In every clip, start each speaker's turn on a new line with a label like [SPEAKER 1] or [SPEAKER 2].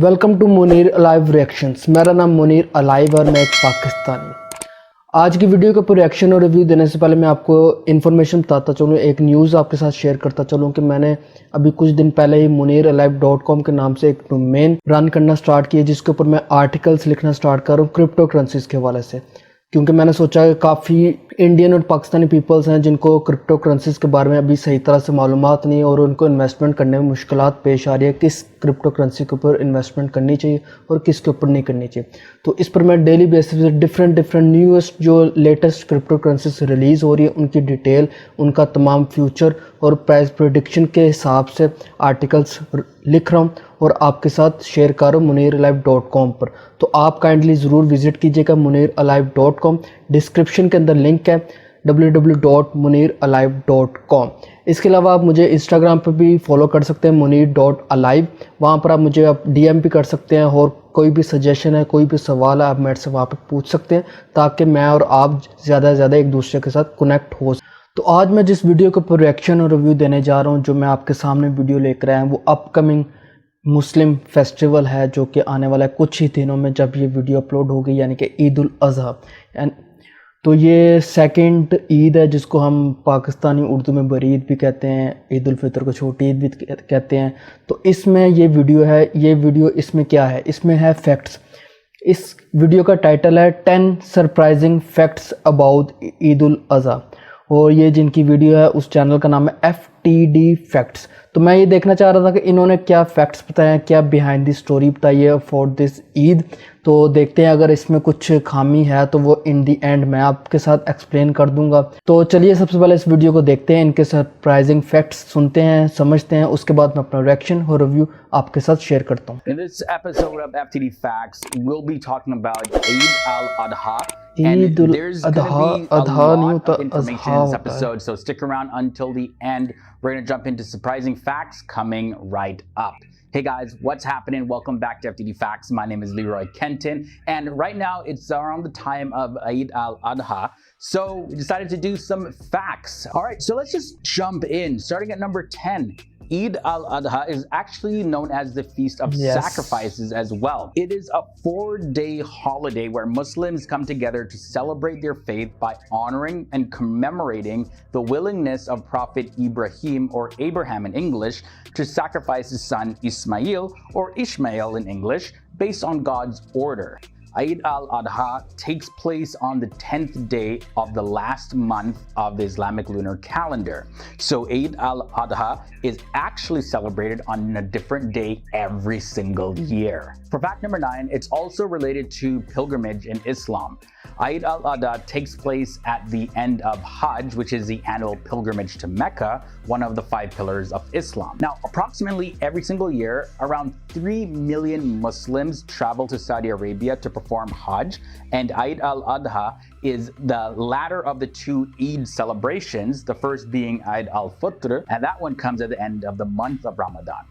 [SPEAKER 1] Welcome to Munir alive reactions. मेरा नाम Munir alive और मैं एक पाकिस्तानी। आज की वीडियो का पूरा रिएक्शन और रिव्यू देने से पहले मैं आपको इन्फॉर्मेशन बताता चलूँ, एक न्यूज़ आपके साथ शेयर करता चलूँ कि मैंने अभी कुछ दिन पहले ही MunirAlive.com के नाम से एक डोमेन रन करना स्टार्ट किया, जिसके ऊपर मैं आर्टिकल्स लिखना स्टार्ट कर रहा हूँ क्रिप्टो करेंसीज के हवाले से, क्योंकि मैंने सोचा कि काफ़ी इंडियन और पाकिस्तानी पीपल्स हैं जिनको क्रिप्टो करेंसीज के बारे में अभी सही तरह से मालूमात नहीं है और उनको इन्वेस्टमेंट करने में मुश्किलात पेश आ रही है, किस क्रिप्टो करेंसी के ऊपर इन्वेस्टमेंट करनी चाहिए और किसके ऊपर नहीं करनी चाहिए। तो इस पर मैं डेली बेसिस पे डिफरेंट न्यूएस्ट जो लेटेस्ट क्रिप्टो करेंसीज रिलीज़ हो रही है उनकी डिटेल, उनका तमाम फ्यूचर और प्राइस प्रेडिक्शन के हिसाब से आर्टिकल्स लिख रहा हूँ और आपके साथ शेयर कर रहा हूँ MunirAlive.com पर। तो आप काइंडली ज़रूर विज़िट कीजिएगा MunirAlive.com। डिस्क्रिप्शन के अंदर लिंक है www.muniralive.com। इसके अलावा आप मुझे इंस्टाग्राम पर भी फॉलो कर सकते हैं munir.alive। वहाँ पर आप मुझे DM भी कर सकते हैं और कोई भी सजेशन है, कोई भी सवाल है, आप मेरे से वहाँ पर पूछ सकते हैं ताकि मैं और आप ज़्यादा से ज़्यादा एक दूसरे के साथ कनेक्ट हो। तो आज मैं जिस वीडियो के ऊपर रिएक्शन और रिव्यू देने जा रहा हूँ, जो मैं आपके सामने वीडियो लेकर आया हूँ, वो अपकमिंग मुस्लिम फेस्टिवल है जो कि आने वाला है कुछ ही दिनों में जब ये वीडियो अपलोड होगी, यानी कि ईद उल अज़हा। तो ये सेकंड ईद है जिसको हम पाकिस्तानी उर्दू में बड़ी ईद भी कहते हैं, ईद उल फितर को छोटी ईद भी कहते हैं। तो इसमें ये वीडियो है, ये वीडियो इसमें क्या है, इसमें है फैक्ट्स। इस वीडियो का टाइटल है 10 surprising facts about Eid ul Azha और ये जिनकी वीडियो है उस चैनल का नाम है FTD फैक्ट्स। तो मैं ये देखना चाह रहा था कि इन्होंने क्या फैक्ट्स बताए हैं, क्या बिहाइंड द स्टोरी बताई है फॉर दिस ईद। तो देखते हैं अगर इसमें कुछ खामी है तो वो इन दी एंड मैं आपके साथ एक्सप्लेन कर दूंगा। तो चलिए सबसे पहले इस वीडियो को देखते हैं, इनके सरप्राइजिंग फैक्ट्स सुनते हैं, समझते हैं, उसके बाद मैं अपना रिएक्शन और रिव्यू आपके साथ शेयर करता हूँ।
[SPEAKER 2] In this episode of FTD Facts, we'll be talking about Eid Al Adha.
[SPEAKER 1] Eid Al
[SPEAKER 2] There's going to be a lot of information in this episode, so stick around until the end. We're going to jump into surprising facts coming right up. Hey guys, what's happening? Welcome back to FTD Facts. My name is Leroy Kenton, and right now it's around the time of Eid Al Adha, so we decided to do some facts. All right, so let's just jump in. Starting at number 10. Eid Al Adha is actually known as the Feast of Sacrifices as well. It is a 4-day holiday where Muslims come together to celebrate their faith by honoring and commemorating the willingness of Prophet Ibrahim, or Abraham in English, to sacrifice his son Ismail, or Ishmael in English, based on God's order. Eid Al Adha takes place on the 10th day of the last month of the Islamic lunar calendar. So Eid Al Adha is actually celebrated on a different day every single year. For fact number 9, it's also related to pilgrimage in Islam. Eid Al Adha takes place at the end of Hajj, which is the annual pilgrimage to Mecca, one of the 5 pillars of Islam. Now, approximately every single year, around 3 million Muslims travel to Saudi Arabia to perform Hajj, and Eid Al Adha is the latter of the 2 Eid celebrations, the first being Eid Al Fitr, and that one comes at the end of the month of Ramadan.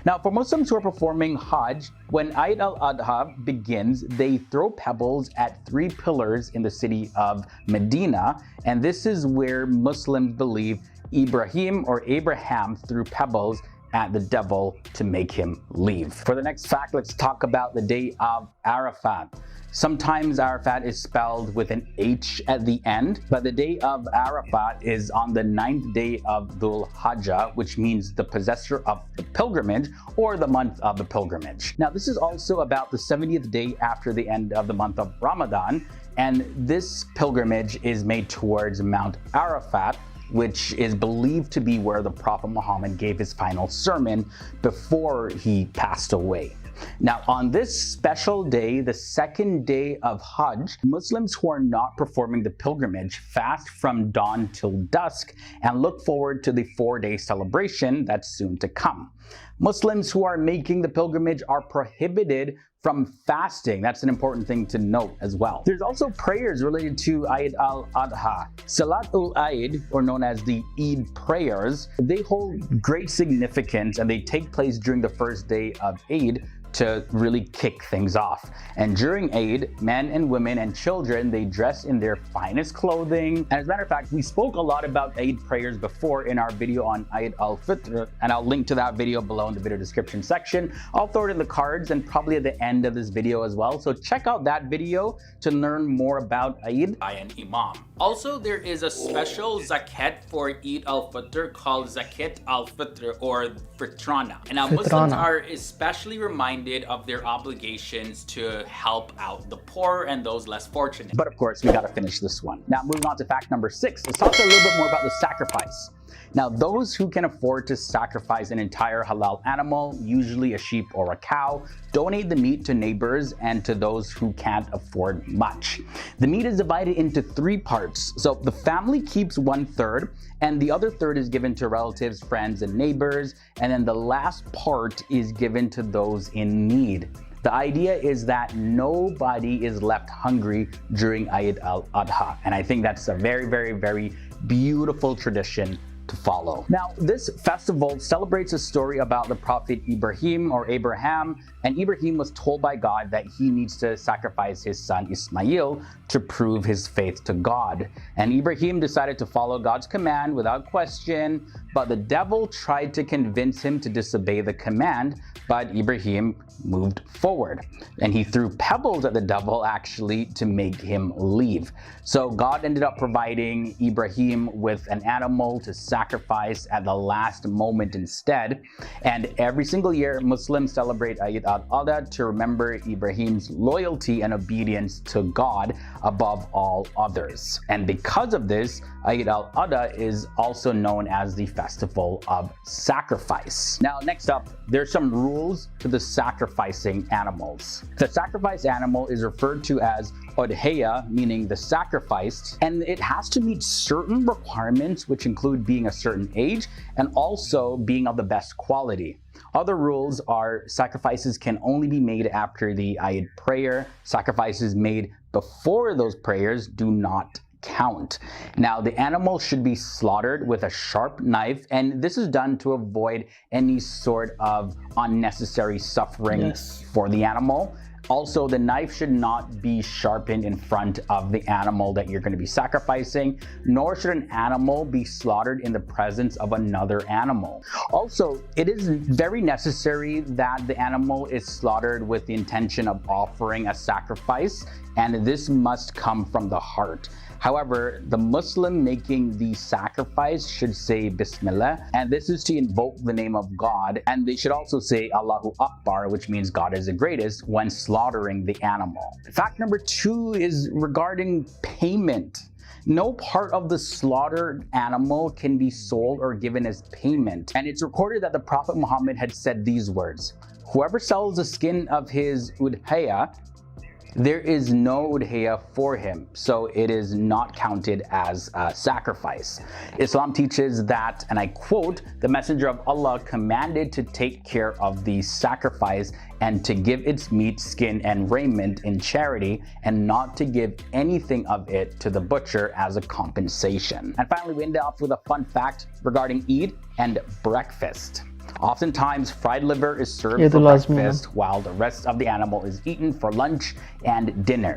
[SPEAKER 2] Now, for Muslims who are performing Hajj, when Eid Al Adha begins, they throw pebbles at 3 pillars in the city of Medina, and this is where Muslims believe Ibrahim, or Abraham, threw pebbles at the devil to make him leave. For the next fact, let's talk about the day of Arafat. Sometimes Arafat is spelled with an H at the end, but the day of Arafat is on the 9th day of Dhul Hajjah, which means the possessor of the pilgrimage, or the month of the pilgrimage. Now, this is also about the 70th day after the end of the month of Ramadan, and this pilgrimage is made towards Mount Arafat, which is believed to be where the Prophet Muhammad gave his final sermon before he passed away. Now, on this special day, the 2nd day of Hajj, Muslims who are not performing the pilgrimage fast from dawn till dusk and look forward to the 4-day celebration that's soon to come. Muslims who are making the pilgrimage are prohibited from fasting. That's an important thing to note as well. There's also prayers related to Eid Al Adha. Salatul Eid, or known as the Eid prayers, they hold great significance and they take place during the first day of Eid to really kick things off. And during Eid, men and women and children, they dress in their finest clothing. And as a matter of fact, we spoke a lot about Eid prayers before in our video on Eid Al Fitr, and I'll link to that video video below in the video description section. I'll throw it in the cards and probably at the end of this video as well. So check out that video to learn more about Eid.
[SPEAKER 3] By an imam. Also, there is a special zakat for Eid al-Fitr called Zakat al-Fitr or Fitrana. And now Muslims are especially reminded of their obligations to help out the poor and those less fortunate.
[SPEAKER 2] But of course, we gotta finish this one. Now, moving on to fact number 6. Let's talk a little bit more about the sacrifice. Now, those who can afford to sacrifice an entire halal animal, usually a sheep or a cow, donate the meat to neighbors and to those who can't afford much. The meat is divided into 3 parts. So the family keeps 1/3 and the other third is given to relatives, friends, and neighbors. And then the last part is given to those in need. The idea is that nobody is left hungry during Eid Al Adha. And I think that's a very, very, very beautiful tradition to follow. Now, this festival celebrates a story about the prophet Ibrahim or Abraham, and Ibrahim was told by God that he needs to sacrifice his son Ismail to prove his faith to God. And Ibrahim decided to follow God's command without question, but the devil tried to convince him to disobey the command, but Ibrahim moved forward. And he threw pebbles at the devil actually to make him leave. So God ended up providing Ibrahim with an animal to sacrifice at the last moment instead. And every single year, Muslims celebrate Eid Al Adha to remember Ibrahim's loyalty and obedience to God above all others. And because of this, Eid Al Adha is also known as the festival of sacrifice. Now, next up, there's some rules to the sacrificing animals. The sacrificed animal is referred to as Udhiya, meaning the sacrificed, and it has to meet certain requirements, which include being a certain age and also being of the best quality. Other rules are sacrifices can only be made after the Eid prayer. Sacrifices made before those prayers do not count. Now, the animal should be slaughtered with a sharp knife, and this is done to avoid any sort of unnecessary suffering for the animal. Also, the knife should not be sharpened in front of the animal that you're going to be sacrificing, nor should an animal be slaughtered in the presence of another animal. Also, it is very necessary that the animal is slaughtered with the intention of offering a sacrifice, and this must come from the heart. However, the Muslim making the sacrifice should say Bismillah, and this is to invoke the name of God, and they should also say Allahu Akbar, which means God is the greatest, when slaughtering the animal. Fact number 2 is regarding payment. No part of the slaughtered animal can be sold or given as payment. And it's recorded that the Prophet Muhammad had said these words: "Whoever sells the skin of his udhiya, there is no udhiya for him, so it is not counted as a sacrifice." Islam teaches that, and I quote, "The Messenger of Allah commanded to take care of the sacrifice and to give its meat, skin, and raiment in charity, and not to give anything of it to the butcher as a compensation." And finally, we end off with a fun fact regarding Eid and breakfast. Oftentimes, fried liver is served for breakfast while the rest of the animal is eaten for lunch and dinner.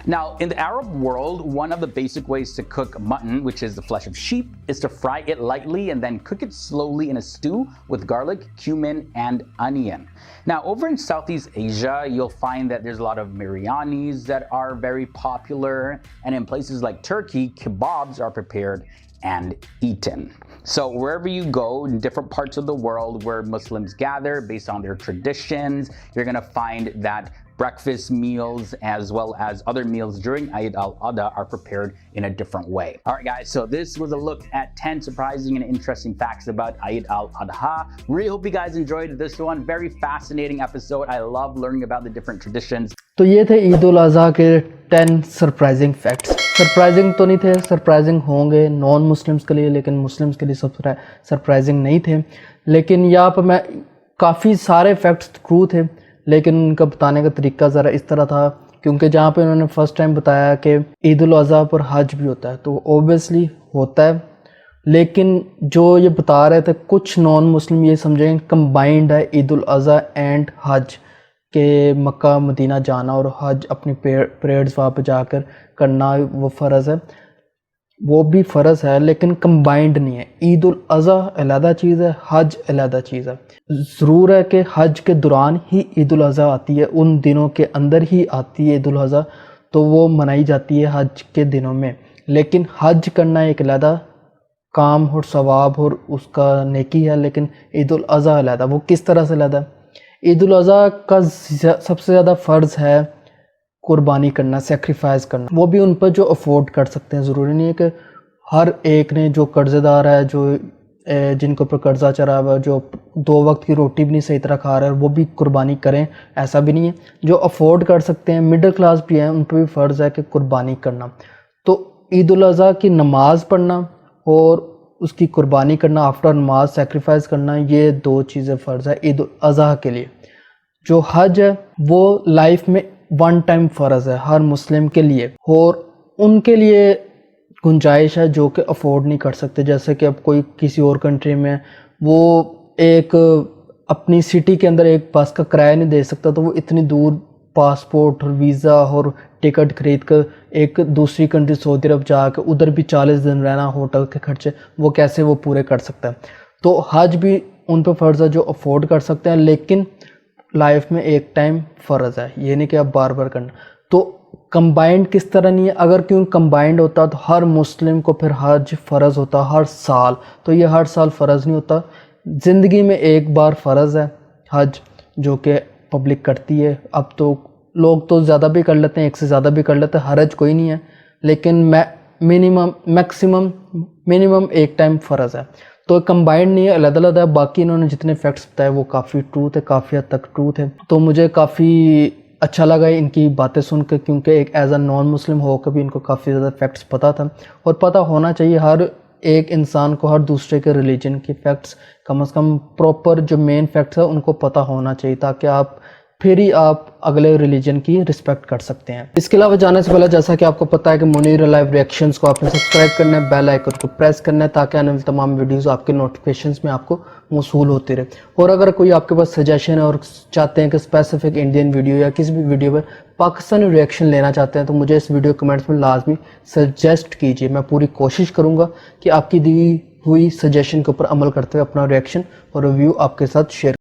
[SPEAKER 2] Now, in the Arab world, one of the basic ways to cook mutton, which is the flesh of sheep, is to fry it lightly and then cook it slowly in a stew with garlic, cumin, and onion. Now, over in Southeast Asia, you'll find that there's a lot of biryanis that are very popular, and in places like Turkey, kebabs are prepared and eaten. So wherever you go in different parts of the world where Muslims gather based on their traditions, you're gonna find that breakfast meals as well as other meals during Eid Al Adha are prepared in a different way. All right, guys, so this was a look at 10 surprising and interesting facts about Eid Al Adha. Really hope you guys enjoyed this one. Very fascinating episode. I love learning about the different traditions.
[SPEAKER 1] तो ये थे ईद उल अज़हा के 10 surprising facts. Surprising तो नहीं थे, surprising होंगे non Muslims के लिए, लेकिन मुस्लिम्स के लिए सरप्राइजिंग नहीं थे। लेकिन यहाँ पर मैं काफ़ी सारे फैक्ट्स ट्रू थे, लेकिन उनका बताने का तरीका ज़रा इस तरह था, क्योंकि जहाँ पे उन्होंने फर्स्ट टाइम बताया कि ईद उल अज़हा पर हज भी होता है, तो ओबियसली होता है, लेकिन जो ये बता रहे थे कुछ नॉन मुस्लिम ये समझेंगे कंबाइंड है ईद उल अज़हा एंड हज, के मक्का मदीना जाना और हज अपनी प्रेयर्स वहाँ पर जाकर करना वो फ़र्ज़ है। وہ بھی فرض ہے لیکن کمبائنڈ نہیں ہے. عید الاضحیٰ علیحدہ چیز ہے, حج علیحدہ چیز ہے. ضرور ہے کہ حج کے دوران ہی عید الاضحیٰ آتی ہے, ان دنوں کے اندر ہی آتی ہے عید الاضحیٰ, تو وہ منائی جاتی ہے حج کے دنوں میں. لیکن حج کرنا ایک علیحدہ کام اور ثواب اور اس کا نیکی ہے, لیکن عید الاضحیٰ علیحدہ. وہ کس طرح سے علیحدہ ہے؟ عید الاضحیٰ کا سب سے زیادہ فرض ہے قربانی کرنا, سیکریفائز کرنا. وہ بھی ان پر جو افورڈ کر سکتے ہیں. ضروری نہیں ہے کہ ہر ایک نے, جو قرضے دار ہے, جو جن کے اوپر قرضہ چڑھا ہوا ہے, جو 2 وقت کی روٹی بھی نہیں صحیح طرح کھا رہے ہیں, وہ بھی قربانی کریں, ایسا بھی نہیں ہے. جو افورڈ کر سکتے ہیں, مڈل کلاس بھی ہیں, ان پہ بھی فرض ہے کہ قربانی کرنا. تو عید الاضحیٰ کی نماز پڑھنا اور اس کی قربانی کرنا, آفٹر نماز سیکریفائز کرنا, یہ 2 چیزیں فرض ہے عید الاضحیٰ کے لیے. جو حج ہے وہ لائف میں 1 ٹائم فرض ہے ہر مسلم کے لیے, اور ان کے لیے گنجائش ہے جو کہ افورڈ نہیں کر سکتے. جیسے کہ اب کوئی کسی اور کنٹری میں وہ ایک اپنی سٹی کے اندر ایک بس کا کرایہ نہیں دے سکتا, تو وہ اتنی دور پاسپورٹ اور ویزا اور ٹکٹ خرید کر ایک دوسری کنٹری سعودی عرب جا کے ادھر بھی 40 دن رہنا, ہوٹل کے خرچے وہ کیسے وہ پورے کر سکتا ہے. تو حج بھی ان پہ فرض ہے جو افورڈ کر سکتے ہیں, لیکن لائف میں 1 ٹائم فرض ہے, یہ نہیں کہ اب بار بار کرنا. تو کمبائنڈ کس طرح نہیں ہے؟ اگر کیوں کمبائنڈ ہوتا تو ہر مسلم کو پھر حج فرض ہوتا ہر سال. تو یہ ہر سال فرض نہیں ہوتا, زندگی میں 1 بار فرض ہے حج, جو کہ پبلک کرتی ہے. اب تو لوگ تو زیادہ بھی کر لیتے ہیں, 1 سے زیادہ بھی کر لیتے ہیں, حرج کوئی نہیں ہے, لیکن منیمم 1 ٹائم فرض ہے. تو کمبائنڈ نہیں ہے, علیحدہ علیحدہ ہے. باقی انہوں نے جتنے فیکٹس بتائے وہ کافی ٹروتھ ہے, کافی حد تک ٹروتھ ہے. تو مجھے کافی اچھا لگا ان کی باتیں سن کے, کیونکہ ایک ایز اے نان مسلم ہو کے بھی ان کو کافی زیادہ فیکٹس پتہ تھا, اور پتہ ہونا چاہیے ہر ایک انسان کو, ہر دوسرے کے ریلیجن کی فیکٹس کم از کم پراپر جو مین فیکٹس ہیں ان کو پتہ ہونا چاہیے, تاکہ آپ پھر ہی آپ اگلے ریلیجن کی رسپیکٹ کر سکتے ہیں. اس کے علاوہ جانے سے پہلے, جیسا کہ آپ کو پتہ ہے کہ منیر الائیو ریئیکشنز کو آپ نے سبسکرائب کرنا ہے, بیل آئیکن کو پریس کرنا ہے, تاکہ آنے والی تمام ویڈیوز آپ کے نوٹیفیکیشنز میں آپ کو موصول ہوتی رہے. اور اگر کوئی آپ کے پاس سجیشن ہے اور چاہتے ہیں کہ اسپیسیفک انڈین ویڈیو یا کسی بھی ویڈیو پر پاکستانی ریئیکشن لینا چاہتے ہیں, تو مجھے اس ویڈیو کمنٹس میں لازمی سجیسٹ کیجیے. میں پوری کوشش کروں گا کہ آپ کی دی ہوئی سجیشن کے اوپر عمل کرتے ہوئے اپنا ریئیکشن اور ریویو آپ کے ساتھ شیئر